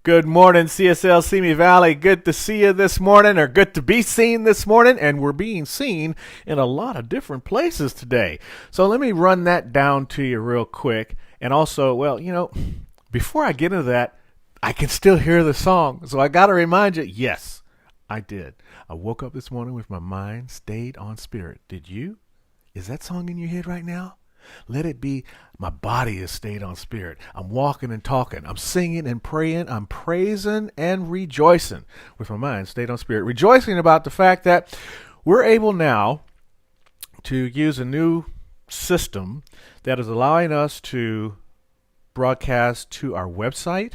Good morning, CSL Simi Valley. Good to see you this morning, or good to be seen this morning. And we're being seen in a lot of different places today. So let me run that down to you real quick. And also, before I get into that, I can still hear the song. So I got to remind you, yes, I did. I woke up this morning with my mind stayed on spirit. Did you? Is that song in your head right now? Let it be, my body is stayed on spirit. I'm walking and talking. I'm singing and praying. I'm praising and rejoicing with my mind stayed on spirit. Rejoicing about the fact that we're able now to use a new system that is allowing us to broadcast to our website,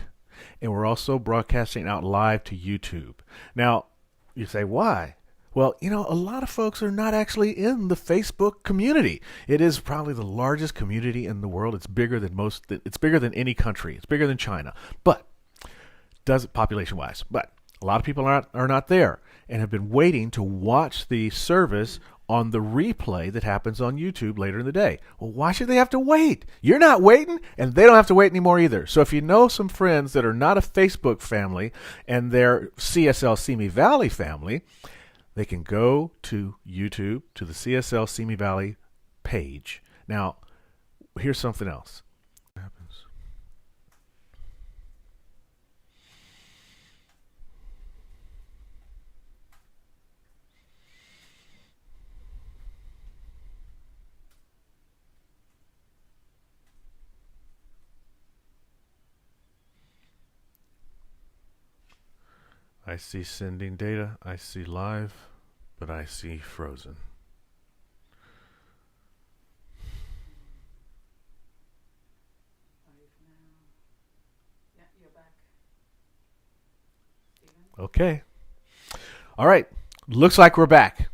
and we're also broadcasting out live to YouTube. Now, you say, why? Well, a lot of folks are not actually in the Facebook community. It is probably the largest community in the world. It's bigger than it's bigger than any country. It's bigger than China. But does it population-wise? But a lot of people are not there and have been waiting to watch the service on the replay that happens on YouTube later in the day. Well, why should they have to wait? You're not waiting, and they don't have to wait anymore either. So if you know some friends that are not a Facebook family and they're CSL Simi Valley family, they can go to YouTube, to the CSL Simi Valley page. Now, here's something else. What happens? I see sending data. I see live, but I see frozen. Okay. All right. Looks like we're back.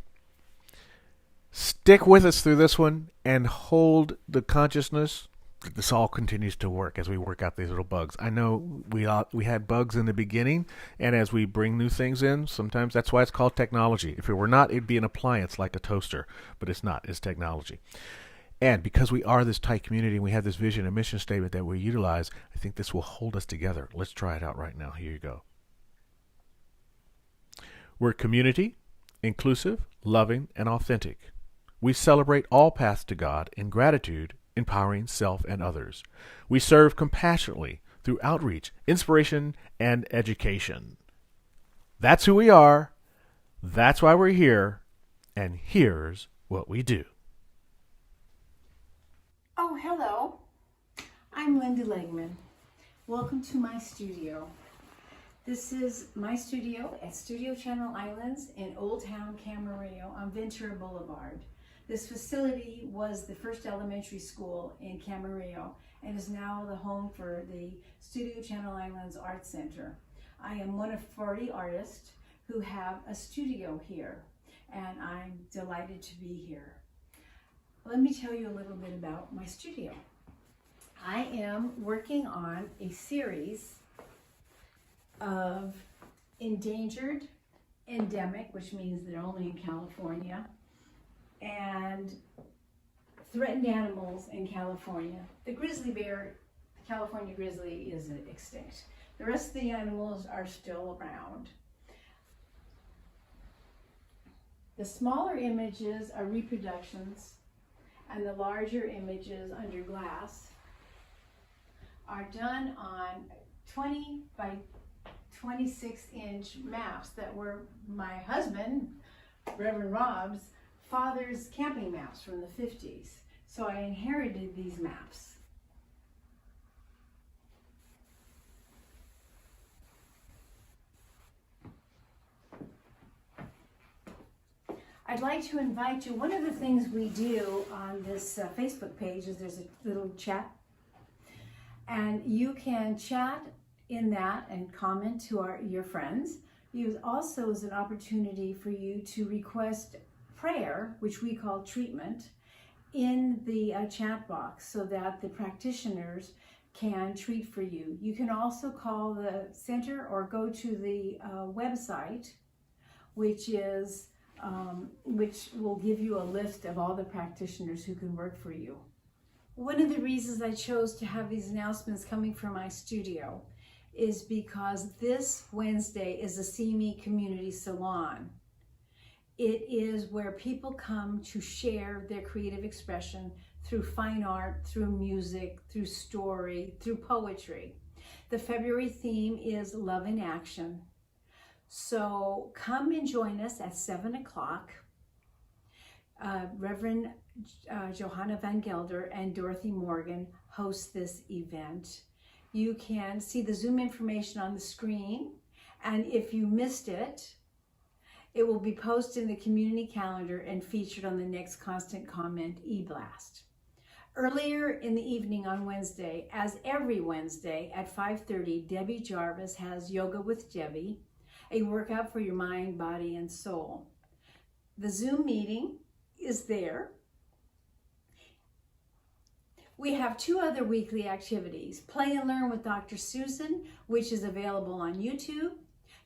Stick with us through this one and hold the consciousness that this all continues to work as we work out these little bugs. I know we had bugs in the beginning, and as we bring new things in, sometimes that's why it's called technology. If it were not, it'd be an appliance like a toaster, but it's not. It's technology. And because we are this tight community and we have this vision and mission statement that we utilize, I think this will hold us together. Let's try it out right now. Here you go. We're community, inclusive, loving, and authentic. We celebrate all paths to God in gratitude, empowering self and others. We serve compassionately through outreach, inspiration, and education. That's who we are. That's why we're here. And here's what we do. Oh, hello. I'm Linda Legman. Welcome to my studio. This is my studio at Studio Channel Islands in Old Town Camarillo on Ventura Boulevard. This facility was the first elementary school in Camarillo and is now the home for the Studio Channel Islands Art Center. I am one of 40 artists who have a studio here, and I'm delighted to be here. Let me tell you a little bit about my studio. I am working on a series of endangered, endemic, which means they're only in California, and threatened animals in California. The grizzly bear, the California grizzly, is extinct. The rest of the animals are still around. The smaller images are reproductions, and the larger images under glass are done on 20 by 26-inch maps that were my husband, Reverend Rob's, father's camping maps from the 50s. So I inherited these maps. I'd like to invite you, one of the things we do on this Facebook page is there's a little chat, and you can chat in that and comment to your friends. Use also as an opportunity for you to request prayer, which we call treatment, in the chat box so that the practitioners can treat for you. You can also call the center or go to the website, which will give you a list of all the practitioners who can work for you. One of the reasons I chose to have these announcements coming from my studio is because this Wednesday is a See Me Community Salon. It is where people come to share their creative expression through fine art, through music, through story, through poetry. The February theme is Love in Action. So come and join us at 7 o'clock. Reverend Johanna Van Gelder and Dorothy Morgan host this event. You can see the Zoom information on the screen, and if you missed it, it will be posted in the community calendar and featured on the next Constant Comment e-blast. Earlier in the evening on Wednesday, as every Wednesday at 5:30, Debbie Jarvis has Yoga with Debbie, a workout for your mind, body, and soul. The Zoom meeting is there. We have two other weekly activities. Play and Learn with Dr. Susan, which is available on YouTube.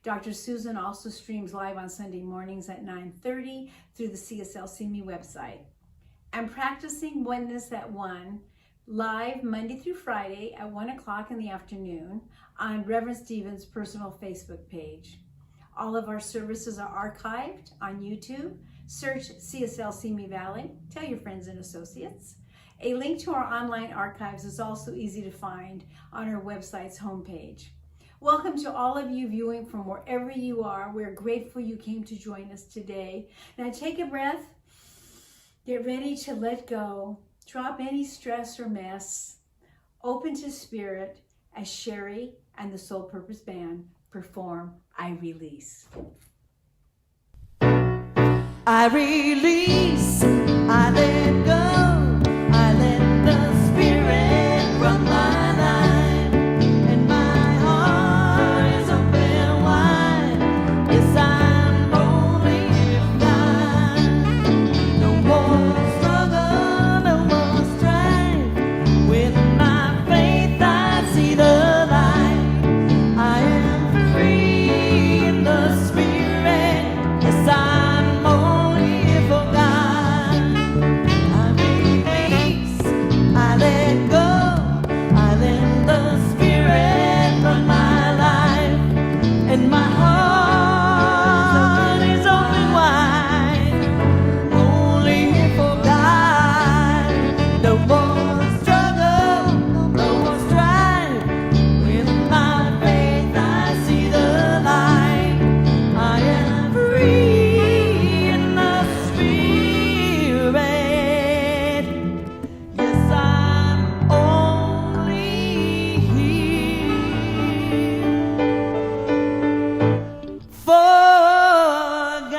Dr. Susan also streams live on Sunday mornings at 9:30 through the CSL See Me website. And Practicing Oneness at 1, live Monday through Friday at 1 o'clock in the afternoon on Reverend Stephen's personal Facebook page. All of our services are archived on YouTube. Search CSL See Me Valley. Tell your friends and associates. A link to our online archives is also easy to find on our website's homepage. Welcome to all of you viewing from wherever you are. We're grateful you came to join us today. Now take a breath. Get ready to let go. Drop any stress or mess. Open to spirit as Cherie and the Soul Purpose Band perform I Release. I release, I let go, I let the spirit run my life, and my heart is open wide. Yes, I'm rolling with God. No more struggle, no more strife. With my faith I see the light. I am free in the spirit. Yes, I'm only for God. I release, I let go, I let the spirit run my life, and my heart is open wide, only for God. No more struggle, no more strife. With my faith I see the light. I am free in the spirit. Yes, I'm only here for God.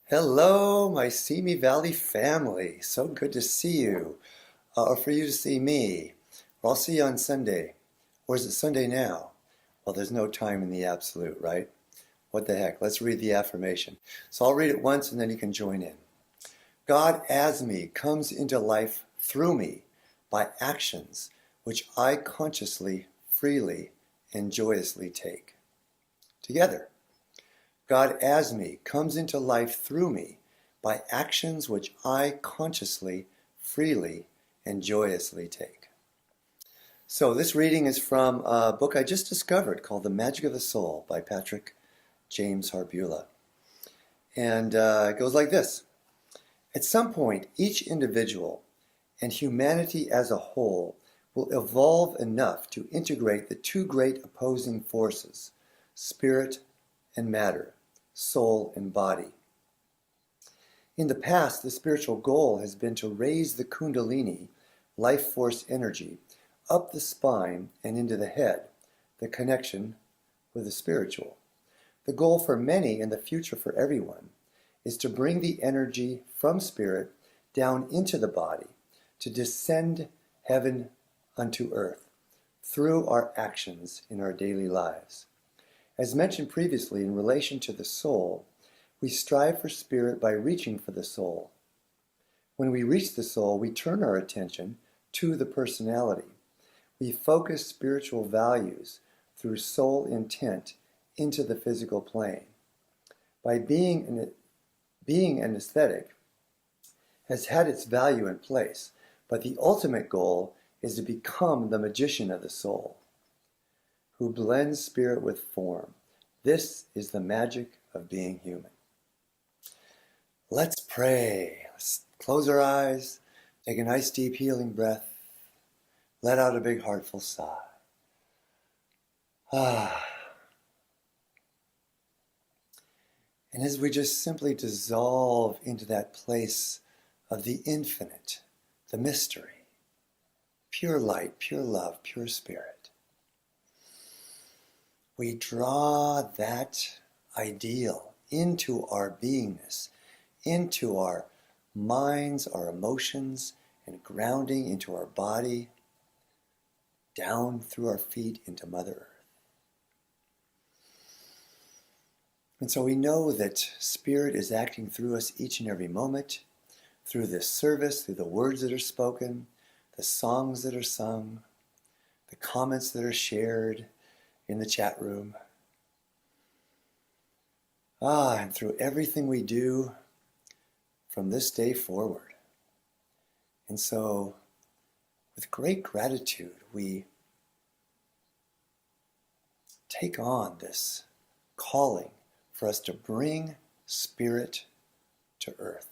Hello, my Simi Valley family. So good to see you, or for you to see me. I'll see you on Sunday. Or is it Sunday now? Well, there's no time in the absolute, right? What the heck? Let's read the affirmation. So I'll read it once and then you can join in. God as me comes into life through me by actions which I consciously, freely, and joyously take. Together. God as me comes into life through me by actions which I consciously, freely, and joyously take. So this reading is from a book I just discovered called The Magic of the Soul by Patrick James Harbula. And it goes like this. At some point, each individual and humanity as a whole will evolve enough to integrate the two great opposing forces, spirit and matter, soul and body. In the past, the spiritual goal has been to raise the Kundalini, life force energy, up the spine and into the head, the connection with the spiritual. The goal for many and the future for everyone is to bring the energy from spirit down into the body, to descend heaven unto earth through our actions in our daily lives. As mentioned previously, in relation to the soul, we strive for spirit by reaching for the soul. When we reach the soul, we turn our attention to the personality. We focus spiritual values through soul intent into the physical plane. by being an aesthetic has had its value and place, but the ultimate goal is to become the magician of the soul, who blends spirit with form. This is the magic of being human. Let's pray. Let's close our eyes, take a nice deep healing breath, let out a big heartful sigh. And as we just simply dissolve into that place of the infinite, the mystery, pure light, pure love, pure spirit, we draw that ideal into our beingness, into our minds, our emotions, and grounding into our body, down through our feet into Mother Earth. And so we know that Spirit is acting through us each and every moment, through this service, through the words that are spoken, the songs that are sung, the comments that are shared in the chat room. And through everything we do from this day forward. And so, with great gratitude, we take on this calling for us to bring Spirit to earth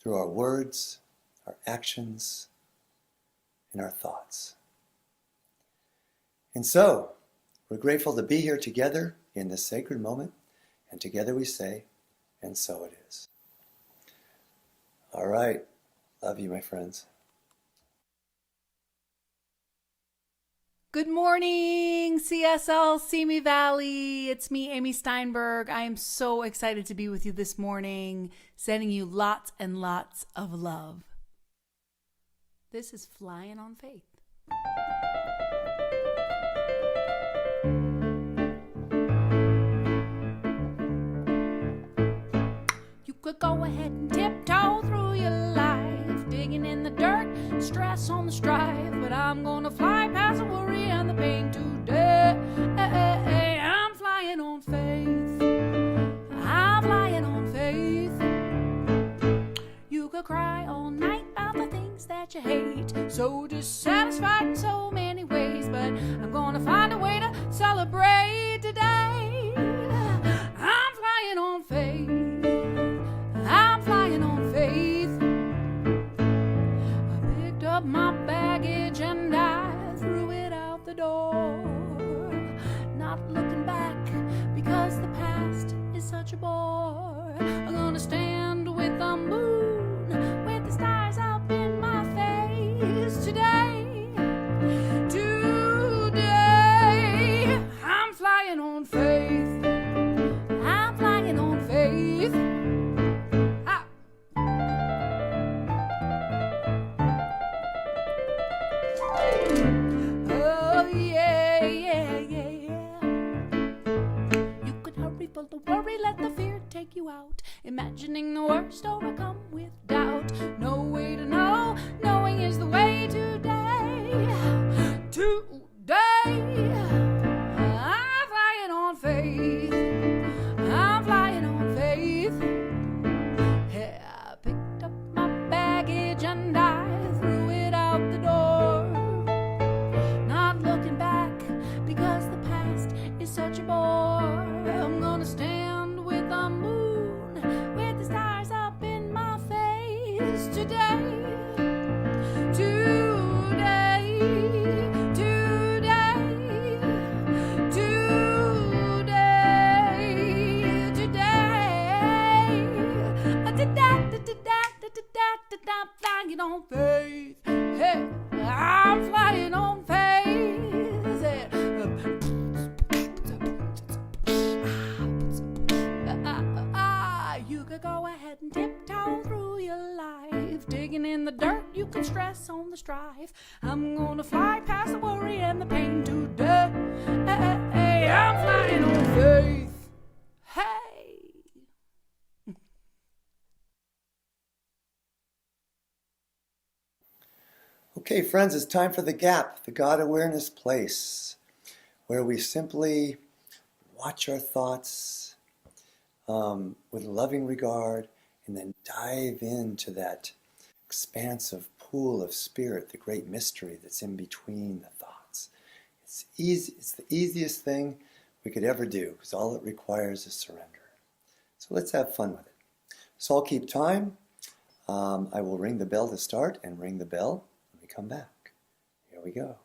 through our words, our actions, and our thoughts. And so, we're grateful to be here together in this sacred moment, and together we say, and so it is. All right. Love you, my friends. Good morning, CSL Simi Valley. It's me, Amy Steinberg. I am so excited to be with you this morning, sending you lots and lots of love. This is Flying on Faith. You could go ahead and tiptoe through your life, digging in the dirt, stress on the strife, but I'm gonna fly past the worry and the pain today. I'm flying on faith. I'm flying on faith. You could cry all night about the things that you hate, so dissatisfied in so many ways, but I'm gonna find a way to celebrate today. I'm flying on faith. I'm flying on faith. I picked up my baggage and I threw it out the door, not looking back because the past is such a bore. I'm gonna stand with the moon, with the stars up in my face today. Today, I'm flying on faith. I'm flying on faith. Oh, yeah, yeah, yeah, yeah. You could hurry full of worry, let the fear take you out. Imagining the worst, overcome with doubt. No way to know, knowing is the way today. Today, I'm flying on faith. I'm flying on faith. Yeah, I picked up my baggage and I threw it out the door, not looking back because the past is such a bore. I'm gonna stand with the moon, with the stars up in my face today. Today, today, today, today. I'm flying on faith. Hey, I'm flying on faith. You could go ahead and tiptoe through your life, digging in the dirt, you can stress on the strife. I'm gonna fly past the worry and the pain today. I'm flying on faith. Hey. Okay, friends, it's time for the gap, the God awareness place, where we simply watch our thoughts with loving regard, and then dive into that expansive pool of spirit, the great mystery that's in between the thoughts. It's easy. It's the easiest thing we could ever do, because all it requires is surrender. So let's have fun with it. So I'll keep time. I will ring the bell to start and ring the bell when we come back. Here we go.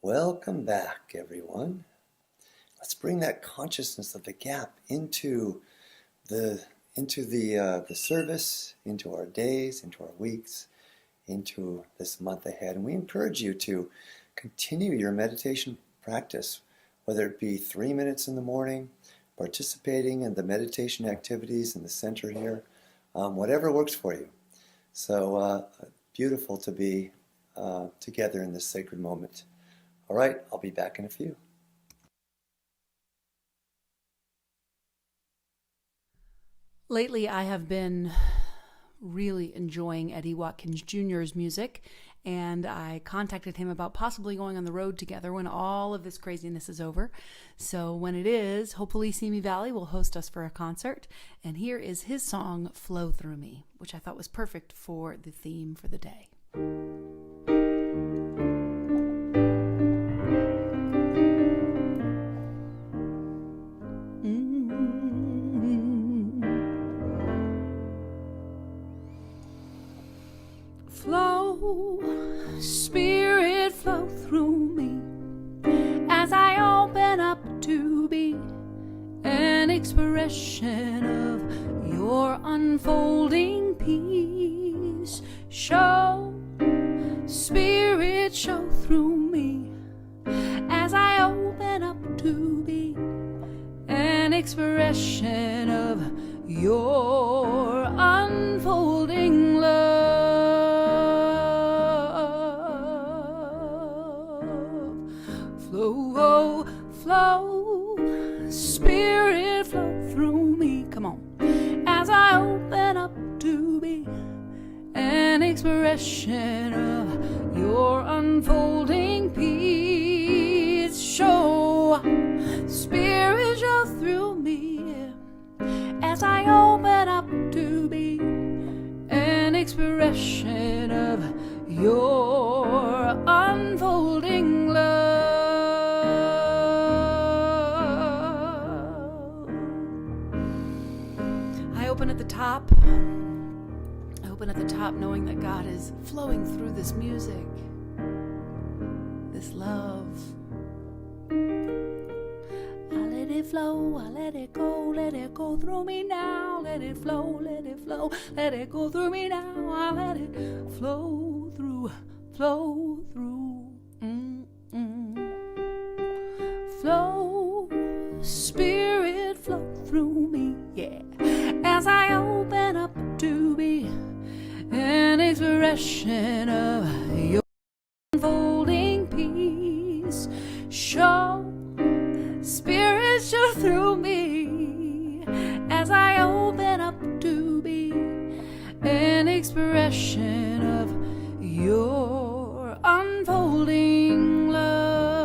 Welcome back, everyone. Let's bring that consciousness of the gap into the service, into our days, into our weeks, into this month ahead. And we encourage you to continue your meditation practice, whether it be 3 minutes in the morning, participating in the meditation activities in the center here, whatever works for you. So beautiful to be together in this sacred moment. All right, I'll be back in a few. Lately, I have been really enjoying Eddie Watkins Jr.'s music, and I contacted him about possibly going on the road together when all of this craziness is over. So when it is, hopefully Simi Valley will host us for a concert, and here is his song, Flow Through Me, which I thought was perfect for the theme for the day. Flow, Spirit, flow through me as I open up to be expression of your unfolding peace. Show, Spirit, show through me as I open up to be an expression of your unfolding love. Flow, flow, Spirit, flow through me. Come on. As I open up to be an expression of your unfolding peace. Show, Spirit, show through me as I open up to be an expression of your unfolding love. I open at the top. I open at the top knowing that God is flowing through this music, this love. I let it flow, I let it go through me now. Let it flow, let it flow, let it go through me now. I let it flow through, flow through. Flow, Spirit, flow through me, yeah. As I open up to be an expression of your unfolding peace. Show, Spirit, show through me as I open up to be an expression of your unfolding love.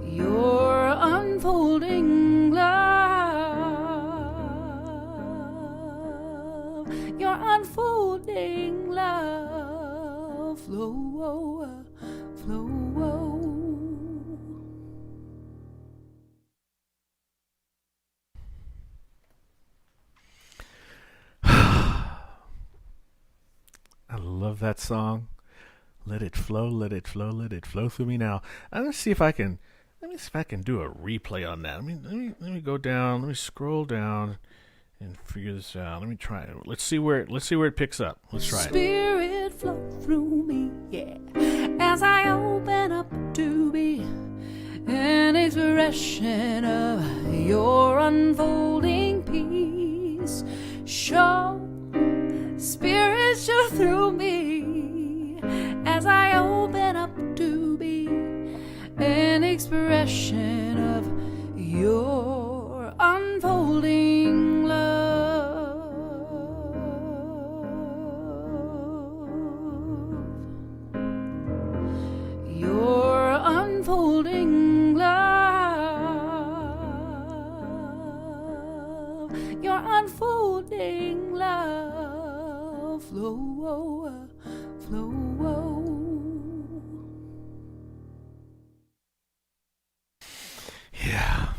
Your unfolding love. Your unfolding love. Flow, flow. I love that song. Let it flow, let it flow, let it flow through me now. I'm gonna see if I can. Let me see if I can do a replay on that. Let me go down. Let me scroll down and figure this out. Let me try it. Let's see where it picks up. Let's try it. Spirit, flow through me, yeah. As I open up to be an expression of your unfolding peace. Show, Spirit, show through me as I open up to be an expression of your unfolding love. Your unfolding love. Your unfolding love. Flow, flow. Yeah.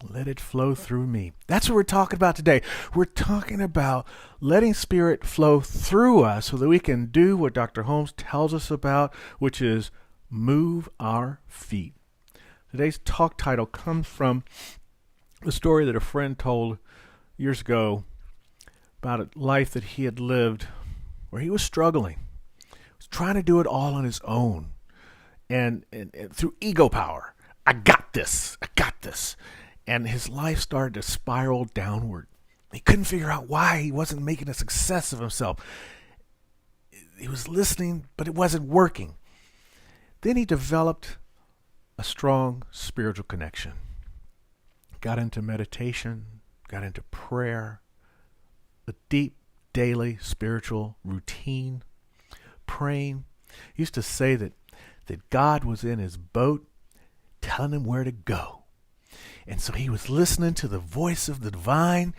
Let it flow through me. That's what we're talking about today. We're talking about letting Spirit flow through us so that we can do what Dr. Holmes tells us about, which is move our feet. Today's talk title comes from the story that a friend told years ago about a life that he had lived where he was struggling. He was trying to do it all on his own and through ego power. I got this. And his life started to spiral downward. He couldn't figure out why he wasn't making a success of himself. He was listening, but it wasn't working. Then he developed a strong spiritual connection. Got into meditation, got into prayer, a deep daily spiritual routine, praying. He used to say that God was in his boat telling him where to go. And so he was listening to the voice of the divine,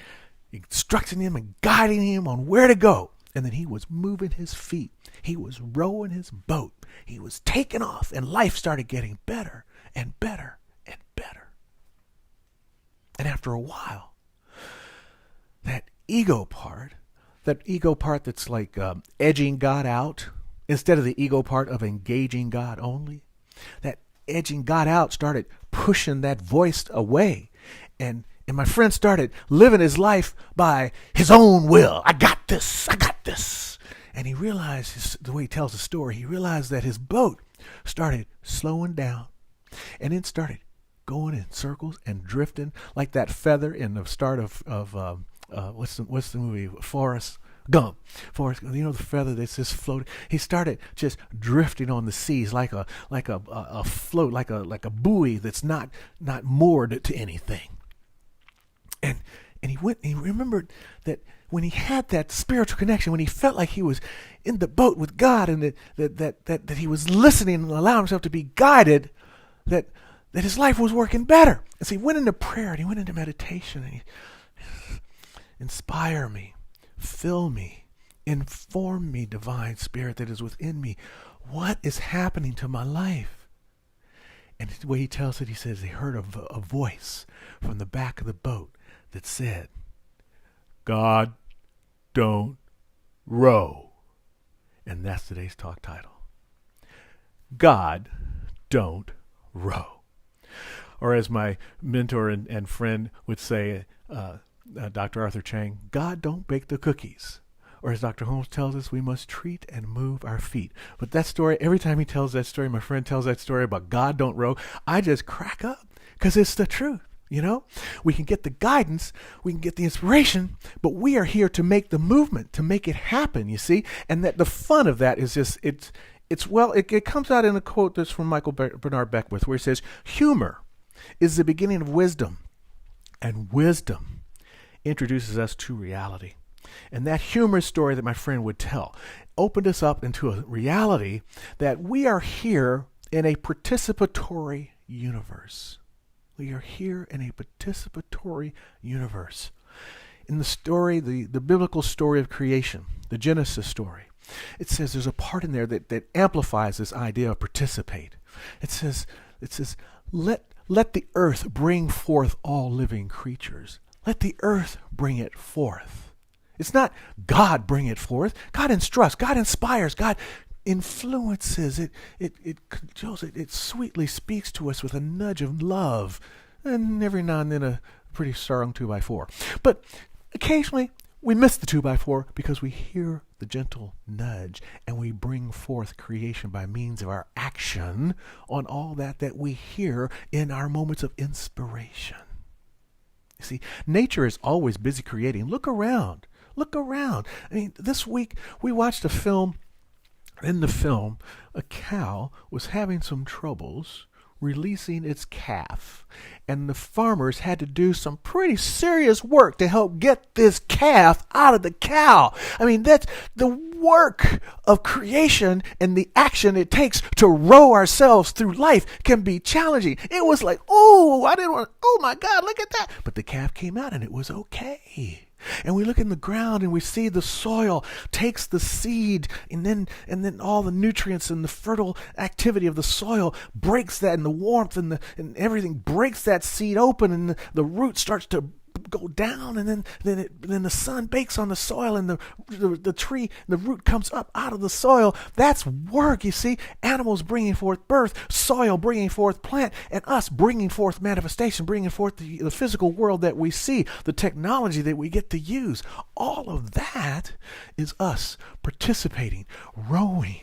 instructing him and guiding him on where to go. And then he was moving his feet. He was rowing his boat. He was taking off, and life started getting better and better and better. And after a while, that ego part that's like edging God out, instead of the ego part of engaging God only. That edging God out started pushing that voice away. And my friend started living his life by his own will. I got this. I got this. And he realized, the way he tells the story, he realized that his boat started slowing down. And it started going in circles and drifting like that feather in the start of what's the movie? Forrest Gump. You know, the feather that's just floating. He started just drifting on the seas like a float, like a buoy that's not moored to anything. And he went and he remembered that when he had that spiritual connection, when he felt like he was in the boat with God, and that he was listening and allowing himself to be guided, that his life was working better. And so he went into prayer and he went into meditation, and he inspire me, fill me, inform me, divine spirit that is within me. What is happening to my life? And the way he tells it, he says he heard a voice from the back of the boat that said, God don't row. And that's today's talk title. God don't row. Or as my mentor and friend would say, Dr. Arthur Chang, God don't bake the cookies. Or as Dr. Holmes tells us, we must treat and move our feet. But that story, every time he tells that story, my friend tells that story about God don't row, I just crack up because it's the truth. You know, we can get the guidance, we can get the inspiration, but we are here to make the movement, to make it happen, you see? And that the fun of that is just, it comes out in a quote that's from Michael Bernard Beckwith, where he says, humor is the beginning of wisdom, and wisdom introduces us to reality. And that humorous story that my friend would tell opened us up into a reality that we are here in a participatory universe. We are here in a participatory universe. In the story, the biblical story of creation, the Genesis story, it says there's a part in there that amplifies this idea of participate. It says, let the earth bring forth all living creatures. Let the earth bring it forth. It's not God bring it forth. God instructs, God inspires, God influences. It controls it. It sweetly speaks to us with a nudge of love, and every now and then a pretty strong 2x4. But occasionally we miss the 2x4 because we hear the gentle nudge, and we bring forth creation by means of our action on all that we hear in our moments of inspiration. You see, nature is always busy creating. Look around. Look around. I mean, this week we watched a film. In the film, a cow was having some troubles releasing its calf, and the farmers had to do some pretty serious work to help get this calf out of the cow. I mean, that's the work of creation, and the action it takes to row ourselves through life can be challenging. It was like, oh my God, look at that. But the calf came out and it was okay. And we look in the ground and we see the soil takes the seed, and then all the nutrients and the fertile activity of the soil breaks that, and the warmth and everything breaks that seed open, and the root starts to go down, and then the sun bakes on the soil, and the tree, the root comes up out of the soil. That's work, you see. Animals bringing forth birth, soil bringing forth plant, and us bringing forth manifestation, bringing forth the physical world that we see, the technology that we get to use. All of that is us participating, rowing.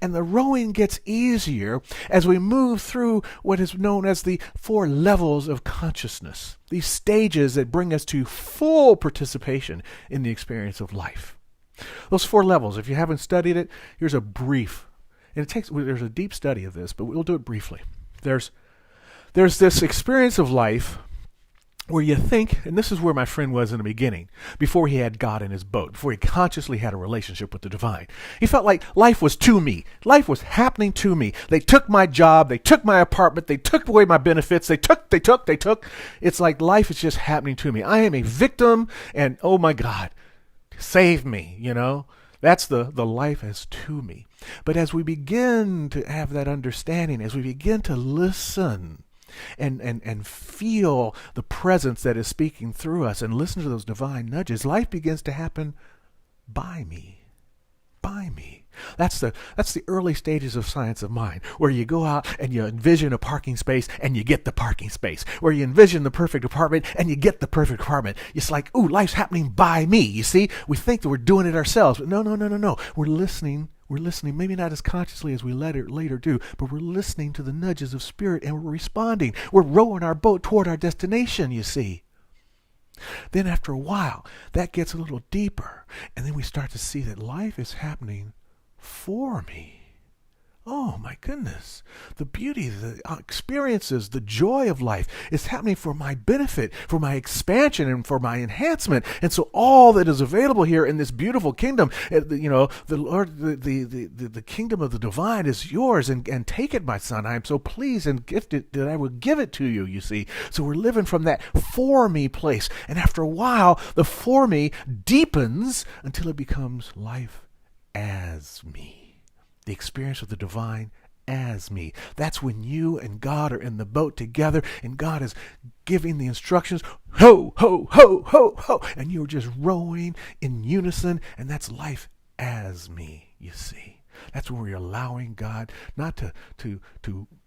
And the rowing gets easier as we move through what is known as the 4 levels of consciousness, these stages that bring us to full participation in the experience of life. Those 4 levels, if you haven't studied it, here's a brief, and there's a deep study of this, but we'll do it briefly. There's this experience of life where you think, and this is where my friend was in the beginning, before he had God in his boat, before he consciously had a relationship with the divine. He felt like life was to me. Life was happening to me. They took my job. They took my apartment. They took away my benefits. They took. It's like life is just happening to me. I am a victim, and oh my God, save me, you know? That's the life as to me. But as we begin to have that understanding, as we begin to listen, and feel the presence that is speaking through us, and listen to those divine nudges, life begins to happen by me. That's the early stages of science of mind, where you go out and you envision a parking space and you get the parking space, where you envision the perfect apartment and you get the perfect apartment. It's like, ooh, life's happening by me. You see, we think that we're doing it ourselves, but no. We're listening. We're listening, maybe not as consciously as we later do, but we're listening to the nudges of spirit and we're responding. We're rowing our boat toward our destination, you see. Then after a while, that gets a little deeper, and then we start to see that life is happening for me. Oh my goodness. The beauty, the experiences, the joy of life is happening for my benefit, for my expansion, and for my enhancement. And so all that is available here in this beautiful kingdom, the Lord, the kingdom of the divine is yours, and take it, my son. I am so pleased and gifted that I will give it to you, you see. So we're living from that for me place. And after a while, the for me deepens until it becomes life as me. The experience of the divine as me. That's when you and God are in the boat together and God is giving the instructions, ho, ho, ho, ho, ho, and you're just rowing in unison, and that's life as me, you see. That's when we're allowing God not to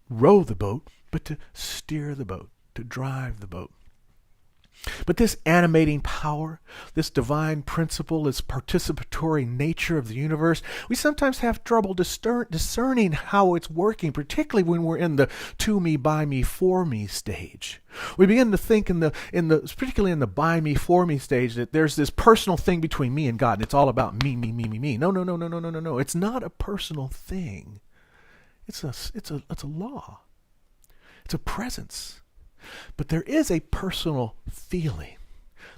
row the boat, but to steer the boat, to drive the boat. But this animating power, this divine principle, this participatory nature of the universe, we sometimes have trouble discerning how it's working, particularly when we're in the to me, by me, for me stage. We begin to think particularly in the by me, for me stage, that there's this personal thing between me and God, and it's all about me. No. It's not a personal thing. It's a law. It's a presence. But there is a personal feeling.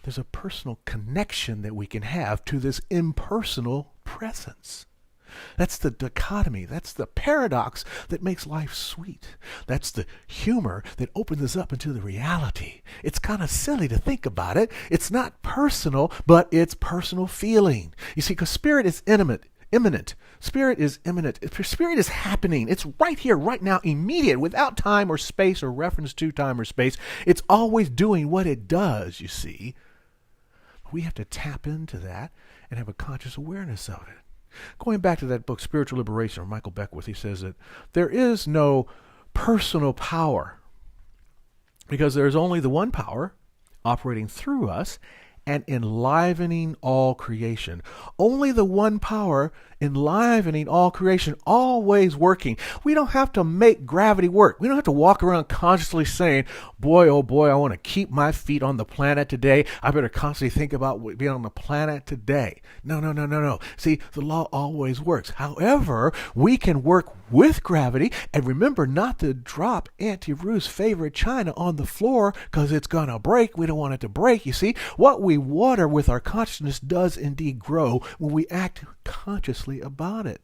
There's a personal connection that we can have to this impersonal presence. That's the dichotomy. That's the paradox that makes life sweet. That's the humor that opens us up into the reality. It's kind of silly to think about it. It's not personal, but it's personal feeling. You see, because spirit is imminent. Spirit is imminent. Spirit is happening. It's right here, right now, immediate, without time or space or reference to time or space. It's always doing what it does, you see. We have to tap into that and have a conscious awareness of it. Going back to that book, Spiritual Liberation, or Michael Beckwith, he says that there is no personal power because there is only the one power operating through us and enlivening all creation. Only the one power enlivening all creation, always working. We don't have to make gravity work. We don't have to walk around consciously saying, boy, oh boy, I want to keep my feet on the planet today. I better constantly think about being on the planet today. No. See, the law always works. However, we can work with gravity, and remember not to drop Auntie Ruth's favorite china on the floor because it's going to break. We don't want it to break, you see. What we water with our consciousness does indeed grow when we act consciously about it.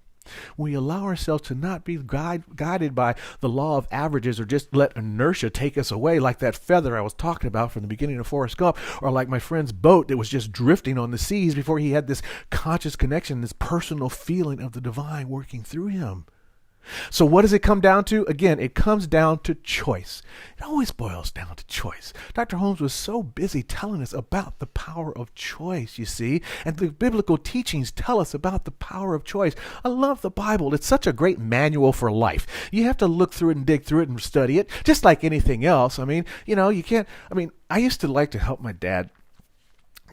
We allow ourselves to not be guided by the law of averages or just let inertia take us away, like that feather I was talking about from the beginning of Forrest Gump, or like my friend's boat that was just drifting on the seas before he had this conscious connection, this personal feeling of the divine working through him. So what does it come down to? Again, it comes down to choice. It always boils down to choice. Dr. Holmes was so busy telling us about the power of choice, you see, and the biblical teachings tell us about the power of choice. I love the Bible. It's such a great manual for life. You have to look through it and dig through it and study it, just like anything else. I mean, you can't, I used to like to help my dad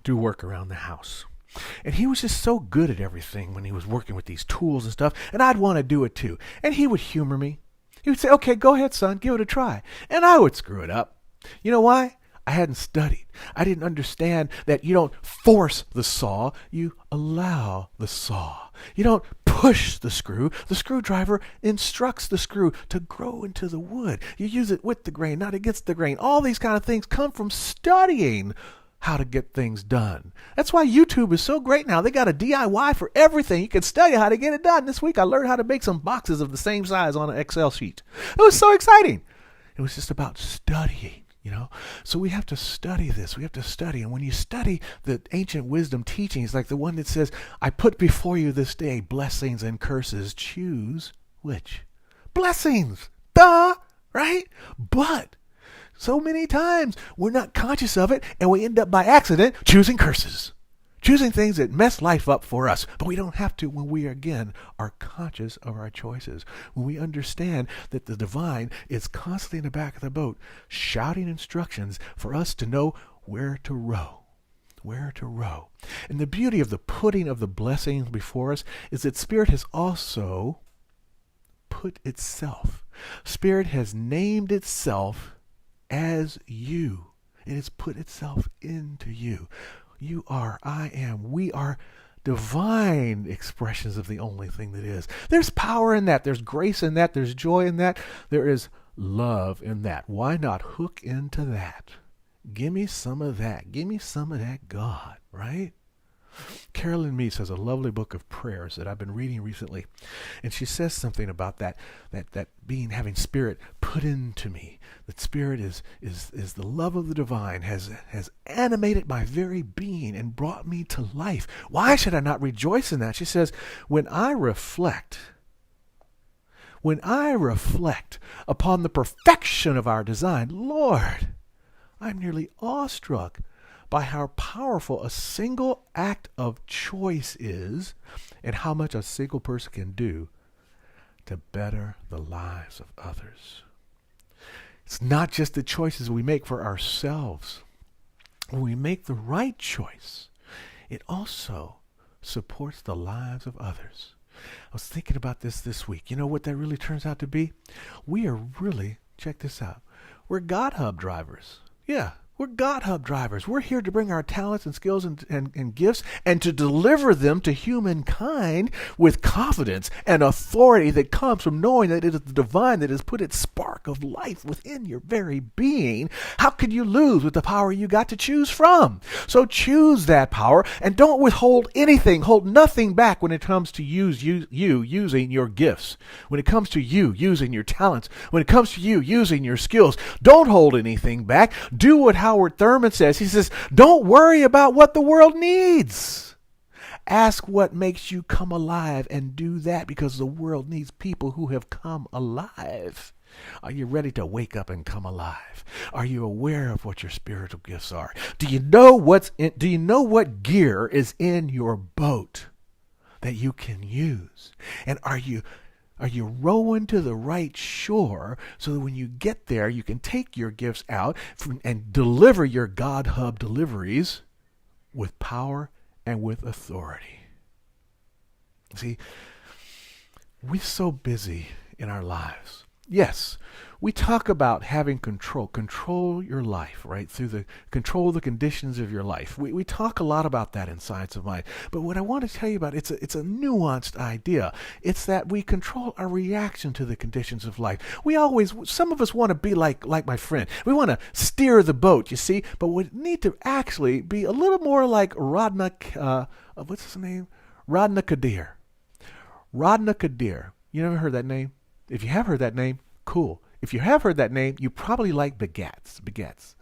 do work around the house. And he was just so good at everything when he was working with these tools and stuff, and I'd want to do it too. And he would humor me. He would say, okay, go ahead, son, give it a try. And I would screw it up. You know why? I hadn't studied. I didn't understand that you don't force the saw, you allow the saw. You don't push the screw. The screwdriver instructs the screw to grow into the wood. You use it with the grain, not against the grain. All these kind of things come from studying how to get things done. That's why YouTube is so great now. They got a DIY for everything. You can study how to get it done. This week I learned how to make some boxes of the same size on an Excel sheet. It was so exciting. It was just about studying, So we have to study this. We have to study. And when you study the ancient wisdom teachings, like the one that says, I put before you this day blessings and curses, choose which? Blessings. Duh, right? But so many times we're not conscious of it, and we end up by accident choosing curses. choosing things that mess life up for us. But we don't have to when we, again, are conscious of our choices. When we understand that the divine is constantly in the back of the boat, shouting instructions for us to know where to row. Where to row. And the beauty of the putting of the blessings before us is that Spirit has also put itself. Spirit has named itself as you. It has put itself into you. You are, I am, we are divine expressions of the only thing that is. There's power in that. There's grace in that. There's joy in that. There is love in that. Why not hook into that? Give me some of that. Give me some of that God, right? Carolyn Meese has a lovely book of prayers that I've been reading recently. And she says something about that being, having Spirit put into me. That Spirit is the love of the divine, has animated my very being and brought me to life. Why should I not rejoice in that? She says, when I reflect upon the perfection of our design, Lord, I'm nearly awestruck by how powerful a single act of choice is and how much a single person can do to better the lives of others. It's not just the choices we make for ourselves. When we make the right choice, it also supports the lives of others. I was thinking about this week. You know what that really turns out to be? We are really, check this out, we're God Hub drivers. Yeah, we're God Hub drivers. We're here to bring our talents and skills and gifts and to deliver them to humankind with confidence and authority that comes from knowing that it is the divine that has put its spark of life within your very being. How could you lose with the power you got to choose from? So choose that power and don't withhold anything. Hold nothing back when it comes to you using your gifts. When it comes to you using your talents. When it comes to you using your skills. Don't hold anything back. Do what Howard Thurman says. He says, don't worry about what the world needs. Ask what makes you come alive and do that, because the world needs people who have come alive. Are you ready to wake up and come alive? Are you aware of what your spiritual gifts are? Do you know what gear is in your boat that you can use? And are you rowing to the right shore so that when you get there, you can take your gifts out and deliver your God Hub deliveries with power and with authority? See, we're so busy in our lives. Yes, we talk about having control your life, right? Control the conditions of your life. We talk a lot about that in Science of Mind. But what I want to tell you about, it's a nuanced idea. It's that we control our reaction to the conditions of life. Some of us want to be like my friend. We want to steer the boat, you see, but we need to actually be a little more like what's his name? Rodna Kadir. Rodna Kadir. You never heard that name? If you have heard that name, cool. If you have heard that name, you probably like baguettes.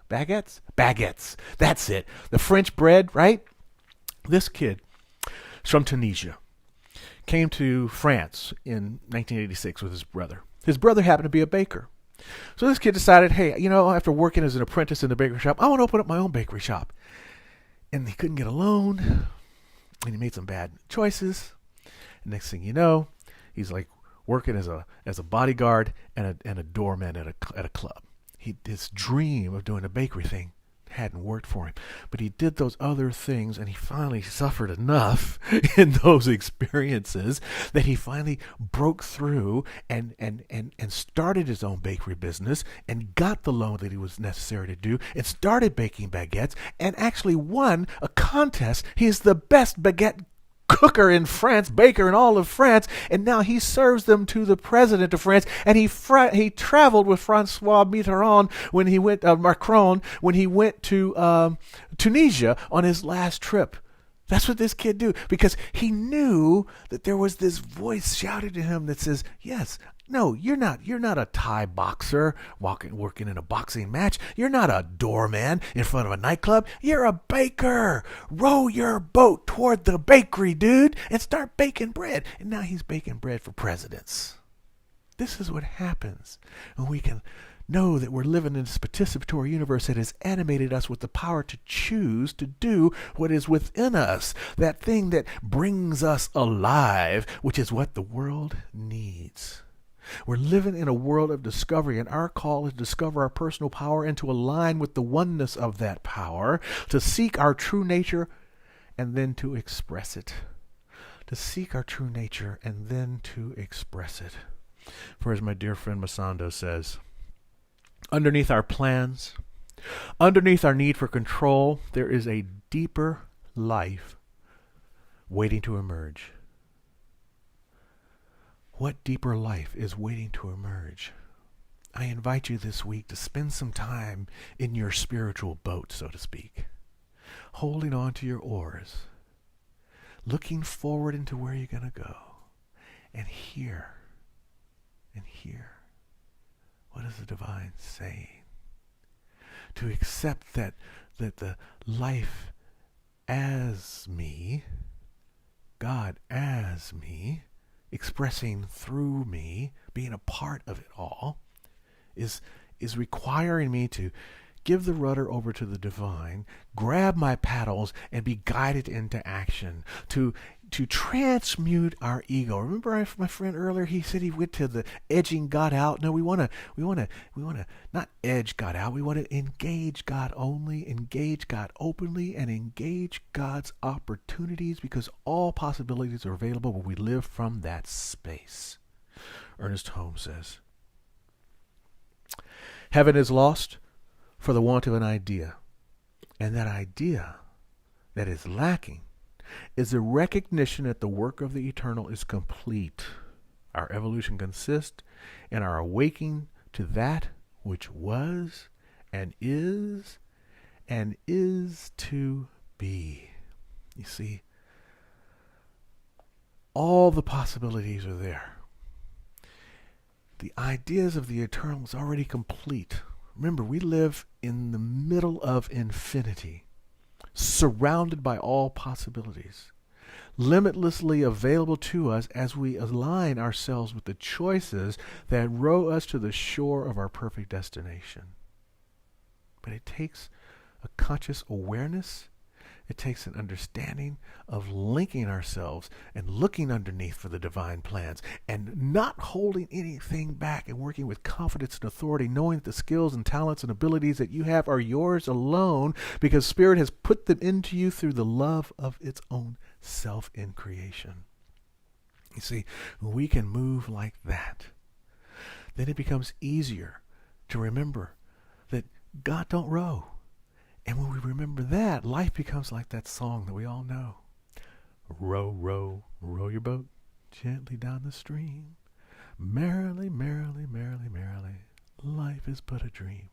Baguettes. That's it. The French bread, right? This kid is from Tunisia. Came to France in 1986 with his brother. His brother happened to be a baker. So this kid decided, hey, after working as an apprentice in the bakery shop, I want to open up my own bakery shop. And he couldn't get a loan. And he made some bad choices. And next thing you know, he's like working as a bodyguard and a doorman at a club. His dream of doing a bakery thing hadn't worked for him, but he did those other things, and he finally suffered enough in those experiences that he finally broke through and started his own bakery business and got the loan that he was necessary to do and started baking baguettes and actually won a contest. He's the best baguette cooker in France, baker in all of France, and now he serves them to the president of France. And he traveled with Francois Mitterrand when he went Macron when he went to Tunisia on his last trip. That's what this kid do, because he knew that there was this voice shouting to him that says, yes, no, you're not a Thai boxer working in a boxing match. You're not a doorman in front of a nightclub. You're a baker. Row your boat toward the bakery, dude, and start baking bread. And now he's baking bread for presidents. This is what happens when we can know that we're living in this participatory universe that has animated us with the power to choose to do what is within us, that thing that brings us alive, which is what the world needs. We're living in a world of discovery, and our call is to discover our personal power and to align with the oneness of that power, to seek our true nature and then to express it. To seek our true nature and then to express it. For as my dear friend Masando says, underneath our plans, underneath our need for control, there is a deeper life waiting to emerge. What deeper life is waiting to emerge? I invite you this week to spend some time in your spiritual boat, so to speak, holding on to your oars, looking forward into where you're going to go, and hear what is the divine saying. To accept that the life as me, God as me, expressing through me, being a part of it all, is requiring me to give the rudder over to the divine, grab my paddles, and be guided into action, to transmute our ego. Remember my friend earlier, he said he went to the edging God out. No, we want to not edge God out. We want to engage God only, engage God openly, and engage God's opportunities, because all possibilities are available when we live from that space. Ernest Holmes says, heaven is lost for the want of an idea, and that idea that is lacking is a recognition that the work of the eternal is complete. Our evolution consists in our awakening to that which was and is to be. You see, all the possibilities are there. The ideas of the eternal is already complete. Remember, we live in the middle of infinity, surrounded by all possibilities, limitlessly available to us as we align ourselves with the choices that row us to the shore of our perfect destination. But it takes a conscious awareness. It takes an understanding of linking ourselves and looking underneath for the divine plans and not holding anything back and working with confidence and authority, knowing that the skills and talents and abilities that you have are yours alone because Spirit has put them into you through the love of its own self in creation. You see, when we can move like that, then it becomes easier to remember that God don't row. And when we remember that, life becomes like that song that we all know. Row, row, row your boat gently down the stream. Merrily, merrily, merrily, merrily, life is but a dream.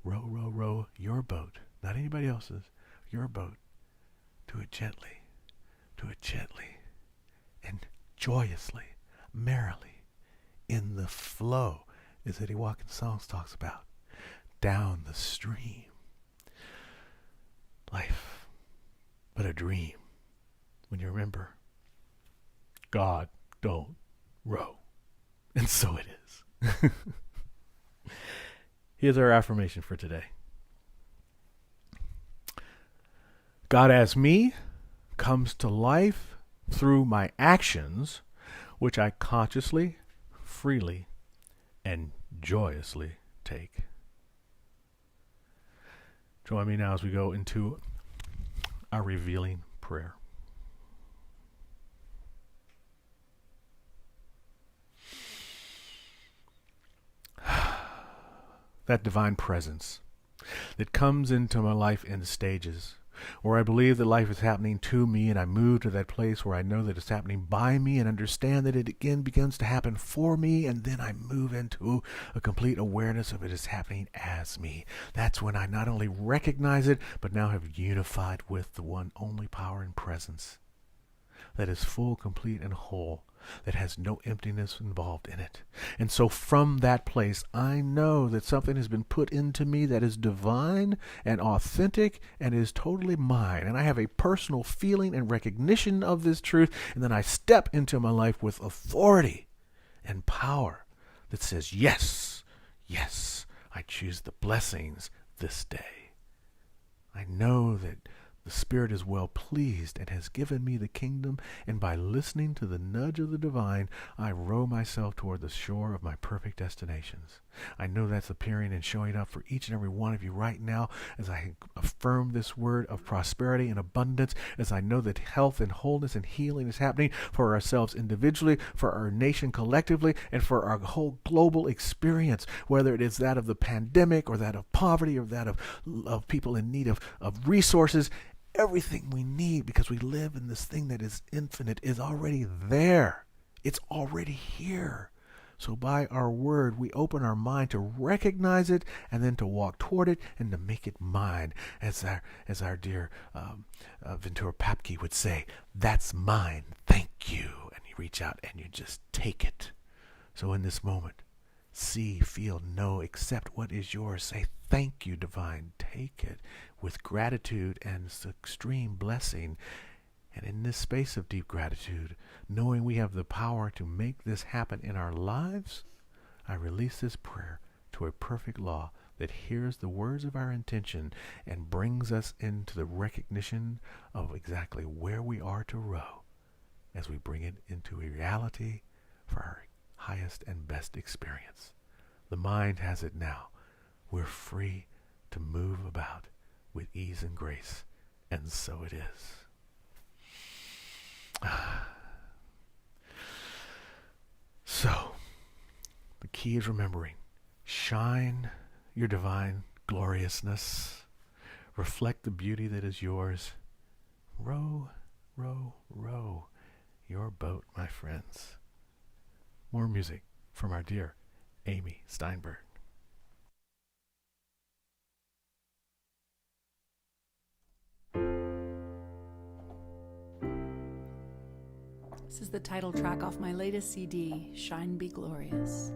Row, row, row your boat, not anybody else's, your boat, to it gently, and joyously, merrily, in the flow, as Eddie Watkins' songs talks about, down the stream. Life, but a dream, when you remember, God don't row. And so it is. Here's our affirmation for today. God as me comes to life through my actions, which I consciously, freely, and joyously take. Join me now as we go into our revealing prayer. That divine presence that comes into my life in stages, where I believe that life is happening to me, and I move to that place where I know that it's happening by me and understand that it again begins to happen for me, and then I move into a complete awareness of it is happening as me. That's when I not only recognize it, but now have unified with the one only power and presence that is full, complete, and whole, that has no emptiness involved in it. And so from that place, I know that something has been put into me that is divine and authentic and is totally mine. And I have a personal feeling and recognition of this truth. And then I step into my life with authority and power that says, yes, yes, I choose the blessings this day. I know that the Spirit is well pleased and has given me the kingdom, and by listening to the nudge of the divine, I row myself toward the shore of my perfect destinations. I know that's appearing and showing up for each and every one of you right now as I affirm this word of prosperity and abundance, as I know that health and wholeness and healing is happening for ourselves individually, for our nation collectively, and for our whole global experience, whether it is that of the pandemic or that of poverty or that of people in need of resources. Everything we need, because we live in this thing that is infinite, is already there. It's already here. So by our word, we open our mind to recognize it and then to walk toward it and to make it mine. As our dear Ventura Papke would say, that's mine, thank you. And you reach out and you just take it. So in this moment, see, feel, know, accept what is yours. Say, thank you, divine. Take it with gratitude and extreme blessing. And in this space of deep gratitude, knowing we have the power to make this happen in our lives, I release this prayer to a perfect law that hears the words of our intention and brings us into the recognition of exactly where we are to row as we bring it into a reality for our highest and best experience. The mind has it now. We're free to move about with ease and grace, and so it is. So, the key is remembering. Shine your divine gloriousness. Reflect the beauty that is yours. Row, row, row your boat, my friends. More music from our dear Amy Steinberg. This is the title track off my latest CD, Shine Be Glorious.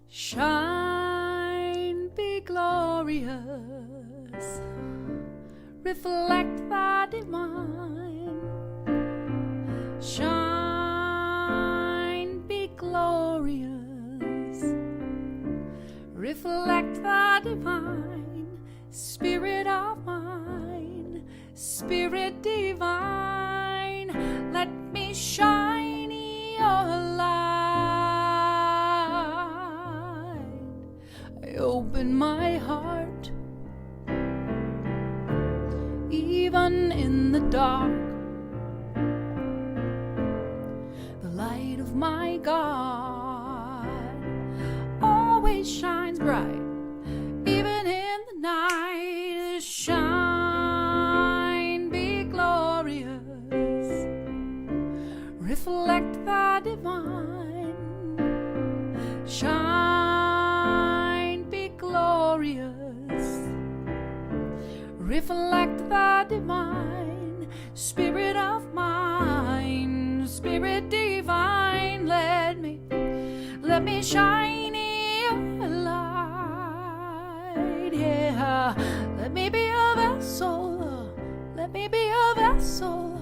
Shine, be glorious, reflect the divine. Shine, be glorious, reflect the divine. Spirit of mine, Spirit divine, let me shine your light. I open my heart, even in the dark. The light of my God always shines bright, even in the night. Shine, be glorious, reflect the divine. Shine, be glorious, reflect the divine. Spirit of mine, Spirit divine, let me shine your light. Yeah, let me be a vessel, let me be a vessel,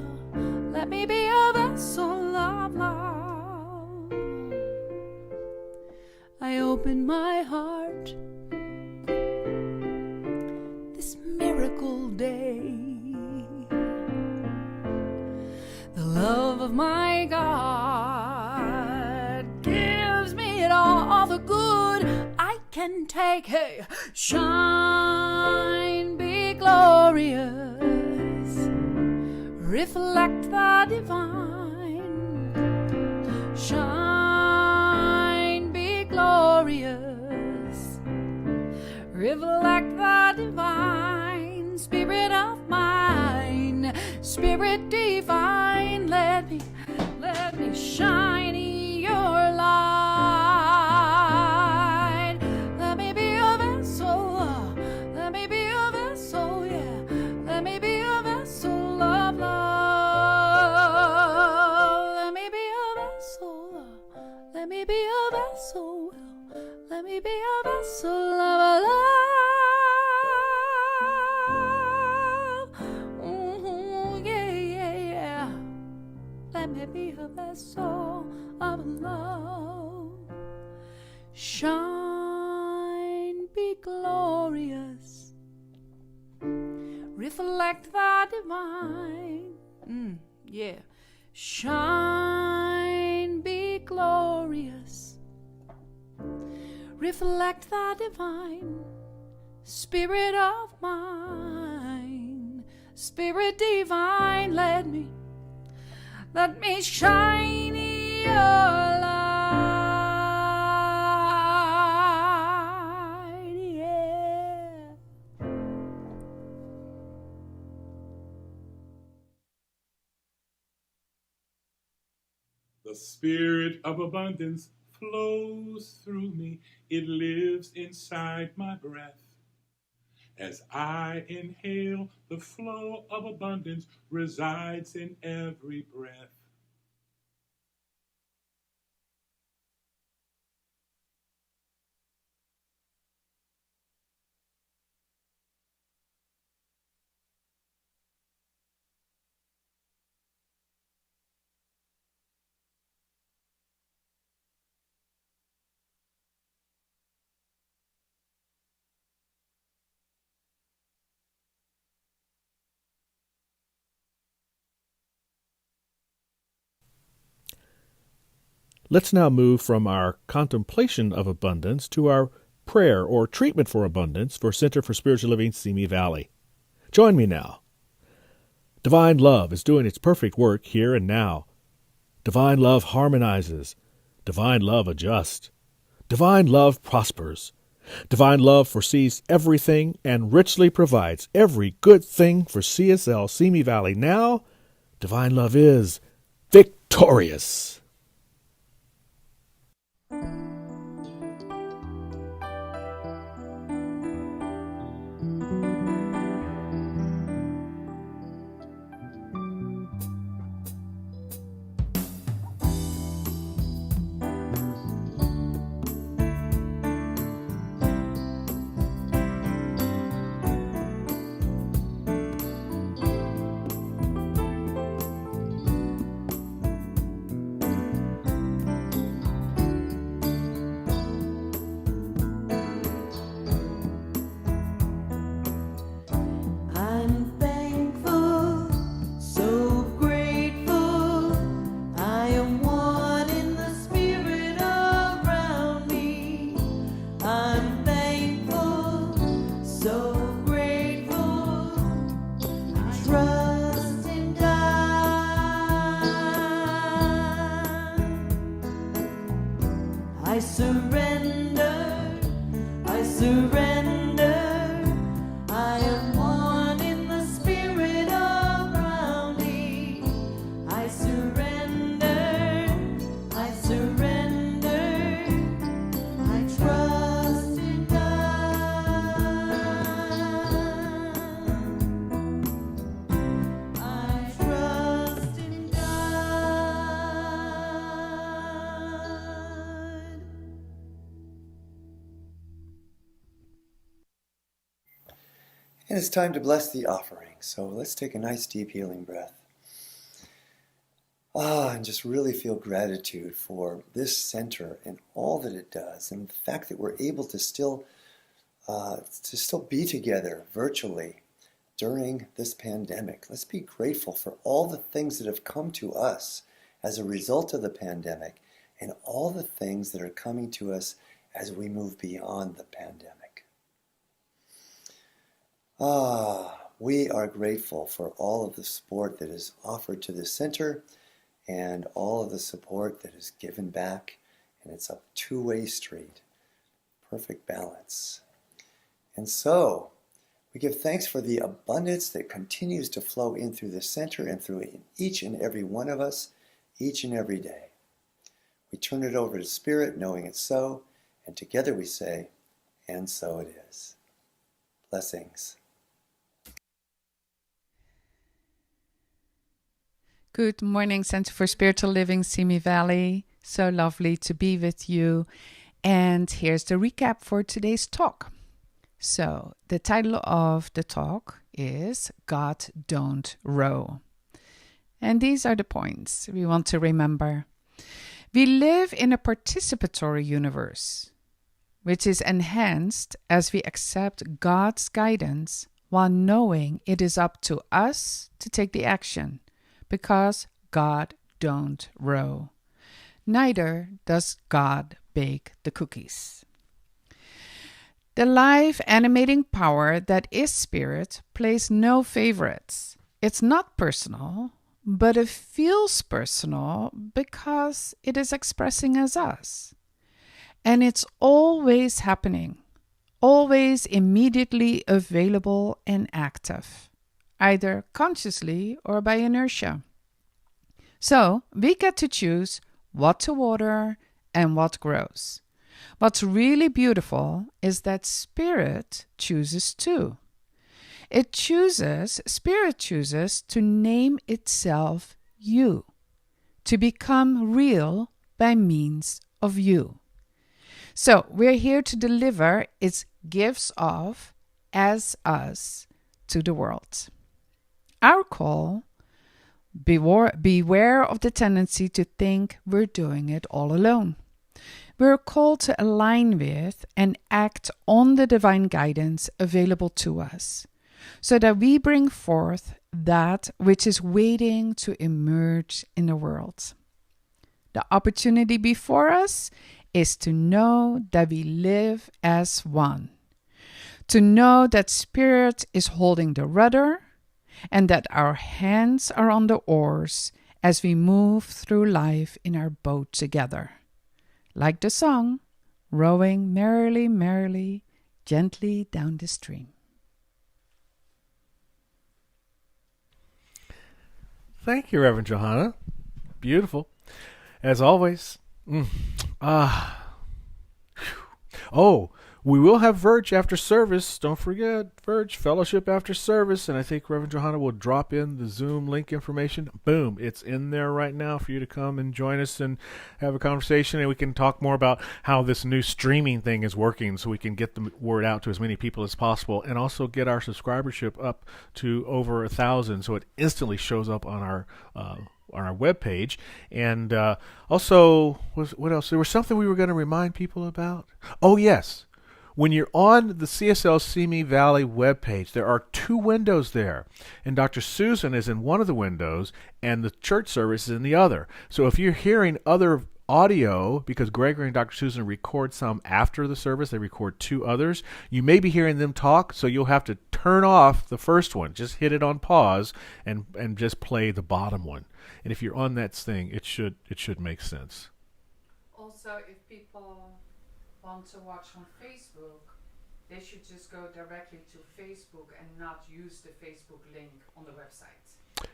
let me be a vessel of love. I open my heart this miracle day. The love of my God gives me it all the good I can take. Hey, shine, be glorious, reflect the divine. Shine, be glorious, reflect the divine. Spirit of mine, Spirit divine, let me shine your light. Let me be a vessel, let me be a vessel, yeah. Let me be a vessel of love. Let me be a vessel, let me be a vessel, let me be a vessel of love. Yeah, yeah, yeah. Let me be a vessel of love. Shine. mine. Yeah. Shine, be glorious. Reflect the divine Spirit of mine. Spirit divine, let me shine your light. Yeah. The spirit of abundance flows through me. It lives inside my breath. As I inhale, the flow of abundance resides in every breath. Let's now move from our contemplation of abundance to our prayer or treatment for abundance for Center for Spiritual Living, Simi Valley. Join me now. Divine love is doing its perfect work here and now. Divine love harmonizes. Divine love adjusts. Divine love prospers. Divine love foresees everything and richly provides every good thing for CSL Simi Valley now. Divine love is victorious. I'm thankful, so grateful. I am one in the spirit around me. I'm thankful, so grateful. Trust in God. I surrender. I surrender. I am one in the spirit around me. I surrender. I surrender. I trust in God. I trust in God. And it's time to bless the offering. So let's take a nice deep healing breath. And just really feel gratitude for this center and all that it does, and the fact that we're able to still be together virtually during this pandemic. Let's be grateful for all the things that have come to us as a result of the pandemic, and all the things that are coming to us as we move beyond the pandemic. We are grateful for all of the support that is offered to the center and all of the support that is given back, and it's a two-way street. Perfect balance. And so, we give thanks for the abundance that continues to flow in through the center and through each and every one of us, each and every day. We turn it over to Spirit, knowing it's so, and together we say, and so it is. Blessings. Good morning, Center for Spiritual Living, Simi Valley. So lovely to be with you. And here's the recap for today's talk. So, the title of the talk is God Don't Row. And these are the points we want to remember. We live in a participatory universe, which is enhanced as we accept God's guidance while knowing it is up to us to take the action, because God don't row. Neither does God bake the cookies. The live animating power that is spirit plays no favorites. It's not personal, but it feels personal because it is expressing as us. And it's always happening, always immediately available and active, either consciously or by inertia. So we get to choose what to water and what grows. What's really beautiful is that spirit chooses too. Spirit chooses to name itself you, to become real by means of you. So we're here to deliver its gifts of, as us, to the world. Our call: beware of the tendency to think we're doing it all alone. We're called to align with and act on the divine guidance available to us, so that we bring forth that which is waiting to emerge in the world. The opportunity before us is to know that we live as one, to know that Spirit is holding the rudder, and that our hands are on the oars as we move through life in our boat together. Like the song, rowing merrily, merrily, gently down the stream. Thank you, Reverend Johanna. Beautiful. As always. Oh, we will have Verge after service. Don't forget, Verge, fellowship after service. And I think Reverend Johanna will drop in the Zoom link information. Boom, it's in there right now for you to come and join us and have a conversation. And we can talk more about how this new streaming thing is working, so we can get the word out to as many people as possible, and also get our subscribership up to over 1,000, so it instantly shows up on our webpage. And also, what else? There was something we were going to remind people about. Oh, yes. When you're on the CSL Simi Valley webpage, there are 2 windows there. And Dr. Susan is in one of the windows, and the church service is in the other. So if you're hearing other audio, because Gregory and Dr. Susan record some after the service, they record 2 others, you may be hearing them talk, so you'll have to turn off the first one. Just hit it on pause and just play the bottom one. And if you're on that thing, it should make sense. Also, if people want to watch on Facebook, they should just go directly to Facebook and not use the Facebook link on the website.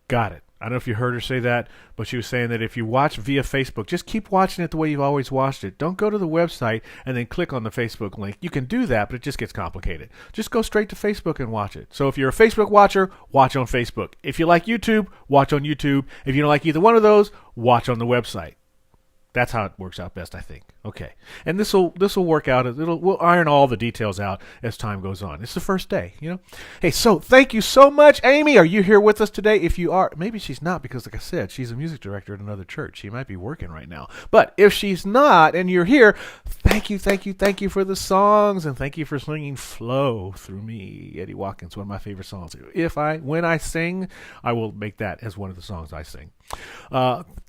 Got it. I don't know if you heard her say that, but she was saying that if you watch via Facebook, just keep watching it the way you've always watched it. Don't go to the website and then click on the Facebook link. You can do that, but it just gets complicated. Just go straight to Facebook and watch it. So if you're a Facebook watcher, watch on Facebook. If you like YouTube, watch on YouTube. If you don't like either one of those, watch on the website. That's how it works out best, I think. Okay, and this will work out. We'll iron all the details out as time goes on. It's the first day, you know. Hey, so thank you so much, Amy. Are you here with us today? If you are, maybe she's not, because like I said, she's a music director at another church. She might be working right now. But if she's not and you're here, thank you for the songs, and thank you for singing "Flow Through Me." Eddie Watkins, one of my favorite songs. When I sing, I will make that as one of the songs I sing.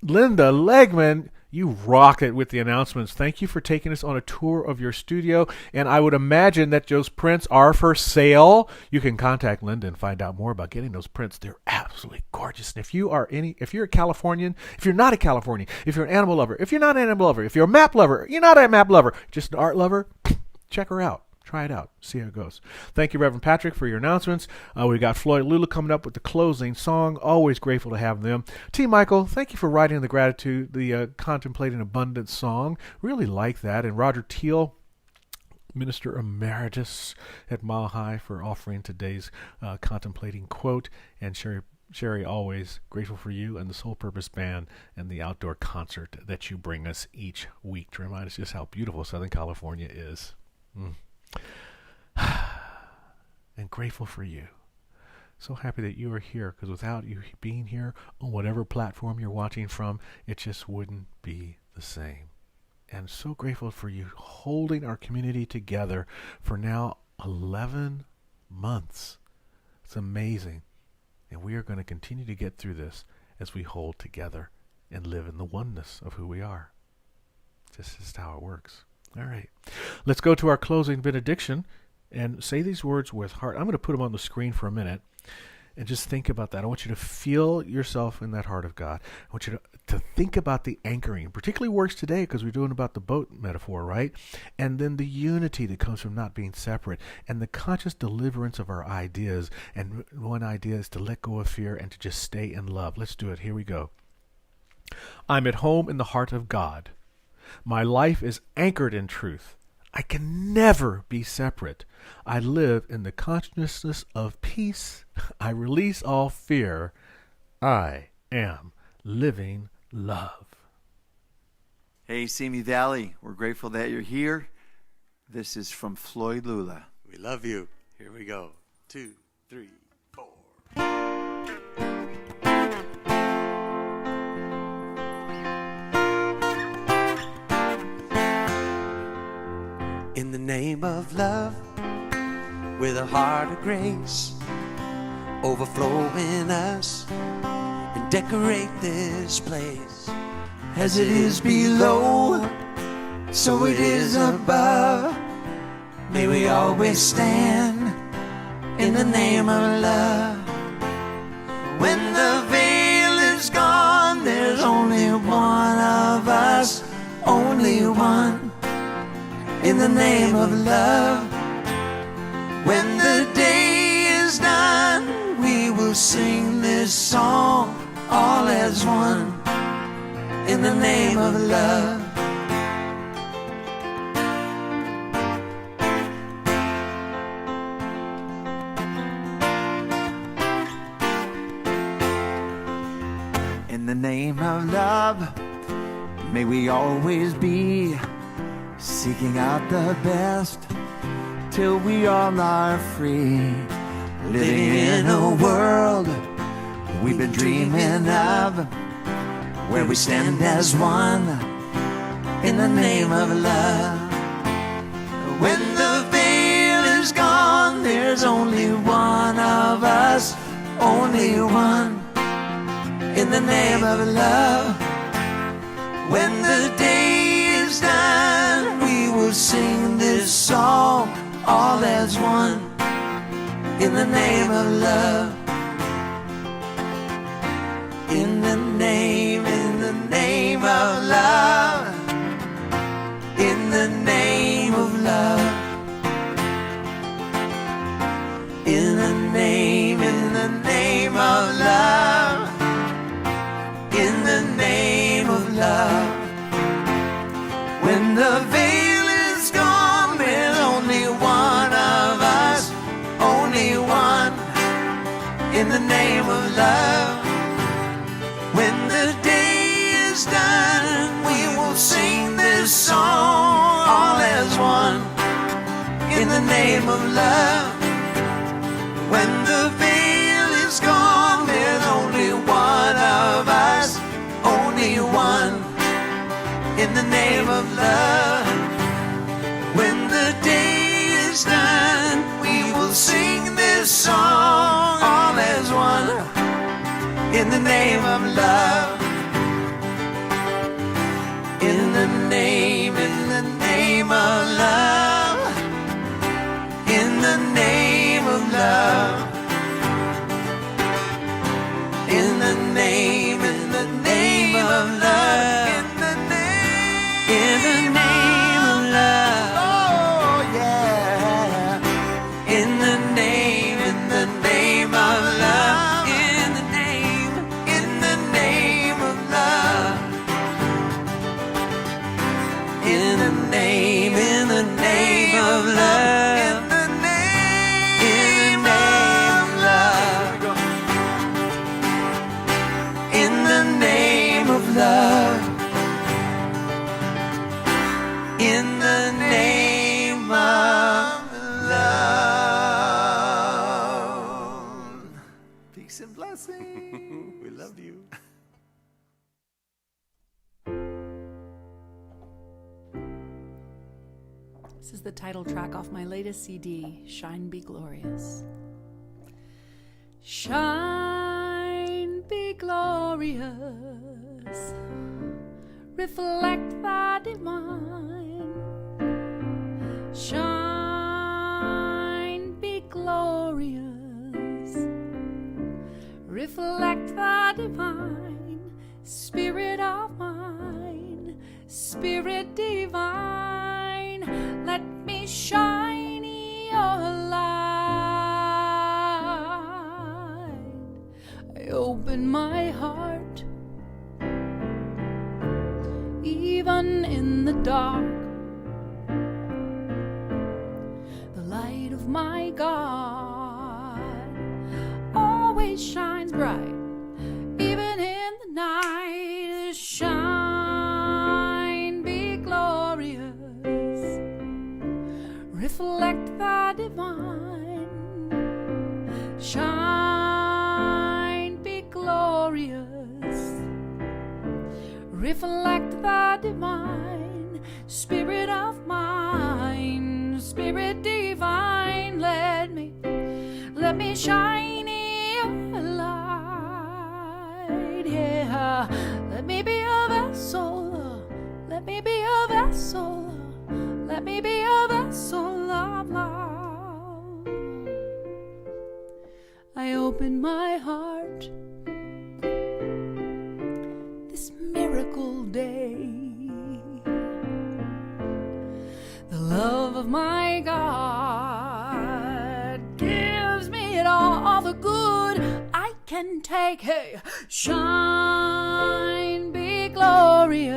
Linda Legman, you rock it with the announcements. Thank you for taking us on a tour of your studio. And I would imagine that those prints are for sale. You can contact Linda and find out more about getting those prints. They're absolutely gorgeous. And if you're a Californian, if you're not a Californian, if you're an animal lover, if you're not an animal lover, if you're a map lover, you're not a map lover, just an art lover, check her out. Try it out. See how it goes. Thank you, Reverend Patrick, for your announcements. We got Floyd Lula coming up with the closing song. Always grateful to have them. T. Michael, thank you for writing the Contemplating Abundance song. Really like that. And Roger Teal, Minister Emeritus at Mile High, for offering today's contemplating quote. And Cherie, always grateful for you and the Soul Purpose Band and the outdoor concert that you bring us each week to remind us just how beautiful Southern California is. And grateful for you. So happy that you are here, because without you being here on whatever platform you're watching from, it just wouldn't be the same. And so grateful for you holding our community together for now 11 months. It's amazing. And we are going to continue to get through this as we hold together and live in the oneness of who we are. This is how it works. All right. Let's go to our closing benediction and say these words with heart. I'm going to put them on the screen for a minute and just think about that. I want you to feel yourself in that heart of God. I want you to think about the anchoring. It particularly works today because we're doing about the boat metaphor, right? And then the unity that comes from not being separate and the conscious deliverance of our ideas. And one idea is to let go of fear and to just stay in love. Let's do it. Here we go. I'm at home in the heart of God. My life is anchored in truth. I can never be separate. I live in the consciousness of peace. I release all fear. I am living love. Hey, Simi Valley, we're grateful that you're here. This is from Floyd Lula. We love you. Here we go. 2, 3, 4. In the name of love, with a heart of grace, overflow in us and decorate this place. As it is below, so it is above. May we always stand in the name of love. When the veil is gone, there's only one of us, only one. In the name of love, when the day is done, we will sing this song all as one. In the name of love. In the name of love, may we always be seeking out the best till we all are free. Living in a world we've been dreaming of, where we stand as one in the name of love. When the veil is gone, there's only one of us, only one. In the name of love. When the day is done, we will sing this song all as one. In the name of love. In the name of love. In the name of love. In the name of love. In the name of love. When the veil is gone, there's only one of us, only one. In the name of love. When the day is done, we will sing this song all as one. In the name of love. When the veil is gone, there's only one of us, only one. In the name of love. When the day is done, we will sing this song all as one. In the name of love. In the name of love. In the name of love. In the name of love. In the name of love. Oh yeah. In the name of love. In the name of love. In the name of love. In the name of love. In the name of love. Peace and blessing. We love you. This is the title track off my latest CD, Shine Be Glorious. Shine, be glorious, reflect the divine. Shine, be glorious, reflect the divine. Spirit of mine, Spirit divine, let me shine your light. I open my heart, even in the dark. The light of my God always shines bright, even in the night. Shine, be glorious, reflect the divine. Shine, be glorious, reflect the divine. Spirit of mine, Spirit divine, let me shine your light. Yeah, let me be a vessel, let me be a vessel, let me be a vessel of love. I open my heart this miracle day. The love of my God gives me it all the good I can take. Hey, shine, be glorious,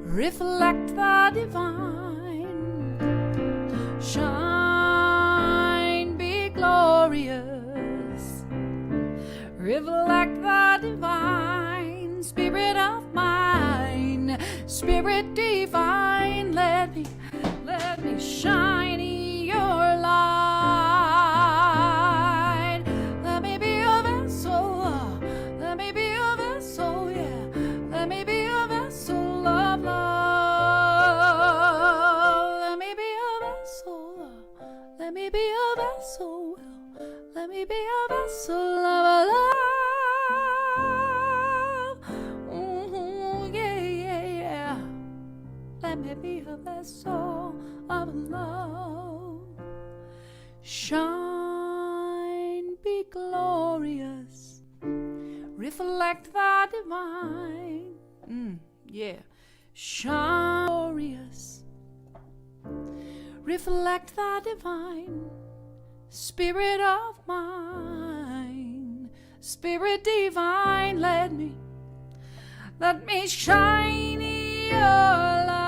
reflect the divine. Shine, be glorious, reflect the divine. Spirit of mine, Spirit divine, let me shine your light. Let me be a vessel, let me be a vessel, yeah. Let me be a vessel of love. Let me be a vessel, let me be a vessel, let me be a vessel of love. Let me be a vessel of love. Shine, be glorious, reflect the divine. Yeah. Shine, glorious, reflect the divine. Spirit of mine, Spirit divine, let me shine your light.